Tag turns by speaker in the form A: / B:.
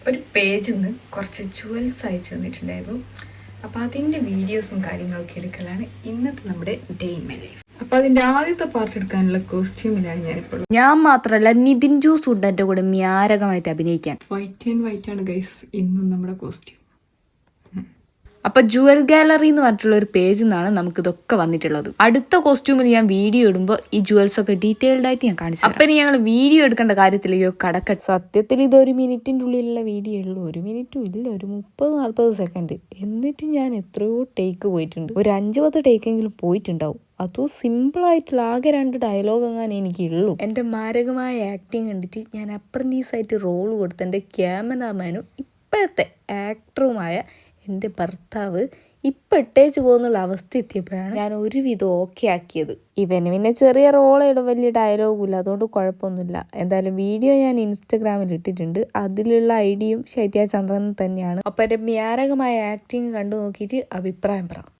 A: ഒരു പേജിൽ നിന്ന് കുറച്ച് ജുവൽസ് അയച്ചു തന്നിട്ടുണ്ടായിരുന്നു. അപ്പോൾ അതിൻ്റെ വീഡിയോസും കാര്യങ്ങളൊക്കെ എടുക്കലാണ് ഇന്നത്തെ നമ്മുടെ ഡേ ഇൻ മൈ ലൈഫ്. അപ്പോൾ അതിൻ്റെ ആദ്യത്തെ പാർട്ട് എടുക്കാനുള്ള കോസ്റ്റ്യൂമിലാണ് ഞാനിപ്പോൾ.
B: ഞാൻ മാത്രമല്ല നിതിൻ ജൂസ് ഉണ്ട് എൻ്റെ കൂടെ മാരകമായിട്ട് അഭിനയിക്കാൻ.
A: വൈറ്റ് ആൻഡ് വൈറ്റ് ആണ് ഗൈസ് ഇന്നും നമ്മുടെ കോസ്റ്റ്യൂം.
B: അപ്പോൾ ജുവൽ ഗാലറി എന്ന് പറഞ്ഞിട്ടുള്ള ഒരു പേജിൽ നിന്നാണ് നമുക്ക് ഇതൊക്കെ വന്നിട്ടുള്ളത്. അടുത്ത കോസ്റ്റ്യൂമിൽ ഞാൻ വീഡിയോ ഇടുമ്പോൾ ഈ ജുവൽസ് ഒക്കെ ഡീറ്റെയിൽഡ് ആയിട്ട് ഞാൻ കാണിച്ചു. അപ്പം ഇനി ഞങ്ങൾ വീഡിയോ എടുക്കേണ്ട കാര്യത്തിലേക്കോ കടക്കട്ട്. സത്യത്തിൽ ഇത് 1 മിനിറ്റിൻ്റെ ഉള്ളിലുള്ള വീഡിയോ ഉള്ളൂ. 1 മിനിറ്റും ഇല്ല, ഒരു 30-40 സെക്കൻഡ്. എന്നിട്ട് ഞാൻ എത്രയോ ടേക്ക് പോയിട്ടുണ്ട്. ഒരു 5-10 ടേക്കെങ്കിലും പോയിട്ടുണ്ടാവും. അതും സിമ്പിളായിട്ടുള്ള ആകെ 2 ഡയലോഗ് അങ്ങനെ എനിക്കുള്ളൂ. എൻ്റെ മാരകമായ ആക്ടിങ് കണ്ടിട്ട് ഞാൻ അപ്രൻറ്റീസായിട്ട് റോള് കൊടുത്ത എൻ്റെ ക്യാമറാമാനും ഇപ്പോഴത്തെ ആക്ടറുമായ എൻ്റെ ഭർത്താവ് ഇപ്പം ഇട്ടേച്ച് പോകുന്നുള്ള അവസ്ഥ എത്തിയപ്പോഴാണ് ഞാൻ ഒരുവിധം ഓക്കെ ആക്കിയത്. ഇവന് പിന്നെ ചെറിയ റോളേടും വലിയ ഡയലോഗും ഇല്ല, അതുകൊണ്ട് കുഴപ്പമൊന്നുമില്ല. എന്തായാലും വീഡിയോ ഞാൻ ഇൻസ്റ്റഗ്രാമിൽ ഇട്ടിട്ടുണ്ട്. അതിലുള്ള ഐഡിയും ശൈത്യ ചന്ദ്രൻ തന്നെയാണ്. അപ്പം എൻ്റെ മാരകമായ ആക്ടിങ് കണ്ടു നോക്കിയിട്ട് അഭിപ്രായം പറ.